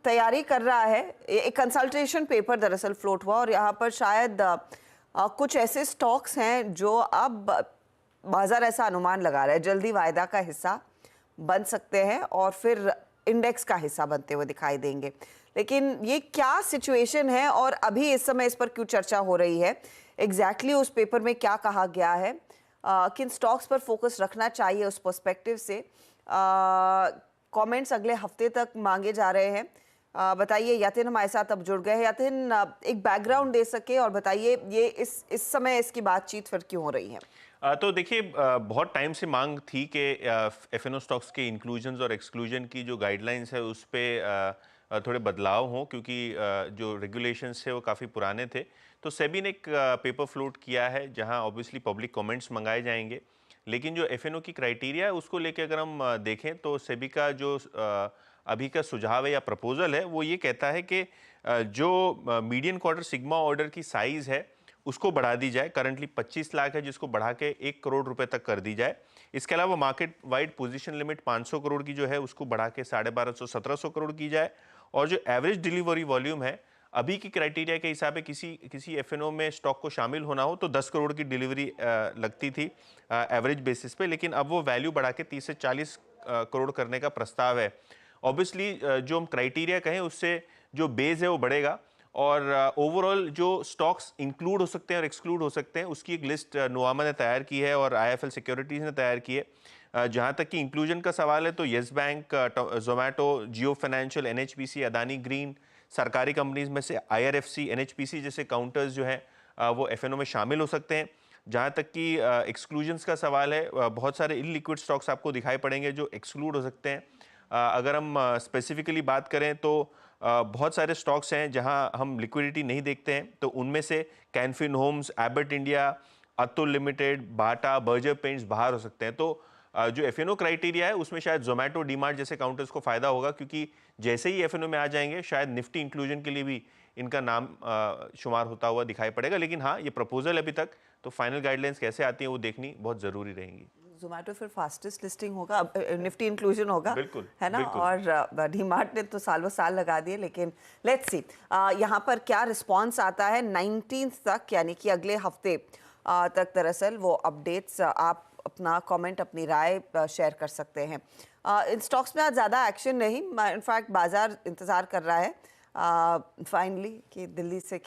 तैयारी कर रहा है। एक कंसल्टेशन पेपर दरअसल फ्लोट हुआ और यहाँ पर शायद कुछ ऐसे स्टॉक्स हैं जो अब बाजार ऐसा अनुमान लगा रहा है जल्दी वायदा का हिस्सा बन सकते हैं और फिर इंडेक्स का हिस्सा बनते हुए दिखाई देंगे। लेकिन ये क्या सिचुएशन है और अभी इस समय इस पर क्यों चर्चा हो रही है, एग्जैक्टली उस पेपर में क्या कहा गया है, किन स्टॉक्स पर फोकस रखना चाहिए उस पर्सपेक्टिव से, कमेंट्स अगले हफ्ते तक मांगे जा रहे हैं। बताइए यातिन हमारे साथ अब जुड़ गए हैं। यातिन, एक बैकग्राउंड दे सके और बताइए ये इस समय इसकी बातचीत फिर क्यों हो रही है? तो देखिए, बहुत टाइम से मांग थी कि एफएनओ स्टॉक्स के इंक्लूजन्स और एक्सक्लूजन की जो गाइडलाइंस है उस पे थोड़े बदलाव हों, क्योंकि जो रेगुलेशंस थे वो काफ़ी पुराने थे। तो सेबी ने एक पेपर फ्लोट किया है जहां ऑब्वियसली पब्लिक कमेंट्स मंगाए जाएंगे, लेकिन जो एफएनओ की क्राइटेरिया है उसको लेके अगर हम देखें तो सेबी का जो अभी का सुझाव है या प्रपोजल है वो ये कहता है कि जो मीडियन क्वार्टर सिग्मा ऑर्डर की साइज़ है उसको बढ़ा दी जाए। करंटली 25 लाख है जिसको बढ़ा के 1 करोड़ रुपए तक कर दी जाए। इसके अलावा market wide position limit 500 crore की जो है उसको बढ़ा के 1250-1700 करोड़ की जाए। और जो एवरेज डिलीवरी वॉल्यूम है, अभी की क्राइटेरिया के हिसाब से किसी एफएनओ में स्टॉक को शामिल होना हो तो 10 करोड़ की डिलीवरी लगती थी एवरेज बेसिस पे, लेकिन अब वो वैल्यू बढ़ा के 30 से 40 करोड़ करने का प्रस्ताव है। ऑब्वियसली जो हम क्राइटेरिया कहें उससे जो बेस है वो बढ़ेगा और ओवरऑल जो स्टॉक्स इंक्लूड हो सकते हैं और एक्सक्लूड हो सकते हैं उसकी एक लिस्ट नुआमा ने तैयार की है और आईएफएल सिक्योरिटीज़ ने तैयार की है। जहां तक कि इंक्लूजन का सवाल है तो येस बैंक, जोमैटो, जियो फाइनेंशियल, एनएचपीसी, अदानी ग्रीन, सरकारी कंपनीज में से आईआरएफसी, एनएचपीसी जैसे काउंटर्स जो हैं वो एफएनओ में शामिल हो सकते हैं। जहां तक कि एक्सक्लूजन्स का सवाल है, बहुत सारे इलिक्विड स्टॉक्स आपको दिखाई पड़ेंगे जो एक्सक्लूड हो सकते हैं। अगर हम स्पेसिफिकली बात करें तो बहुत सारे स्टॉक्स हैं जहां हम लिक्विडिटी नहीं देखते हैं, तो उनमें से Canfin Homes, Abbott India, Atul limited, Bata, Berger paints बाहर हो सकते हैं। तो जो एफएनओ क्राइटेरिया है उसमें शायद जोमैटो, डीमार्ट जैसे काउंटर्स को फायदा होगा, क्योंकि जैसे ही एफएनओ में आ जाएंगे शायद निफ्टी इंक्लूजन के लिए भी इनका नाम शुमार होता हुआ दिखाई पड़ेगा। लेकिन हाँ, ये प्रपोजल अभी तक, तो फाइनल गाइडलाइंस कैसे आती हैं वो देखनी बहुत जरूरी रहेंगी। जोमेटो फिर फास्टेस्ट लिस्टिंग होगा, निफ्टी इंक्लूजन होगा, बिल्कुल, है ना? बिल्कुल। और डीमार्ट ने तो सालों साल लगा दिए, लेकिन लेट्स सी यहाँ पर क्या रिस्पांस आता है 19 तक, यानी कि अगले हफ्ते तक दरअसल वो अपडेट्स आप अपना कमेंट, अपनी राय शेयर कर सकते हैं। इन स्टॉक्स में आज ज़्यादा एक्शन नहीं, इनफैक्ट बाजार इंतज़ार कर रहा है फाइनली कि दिल्ली से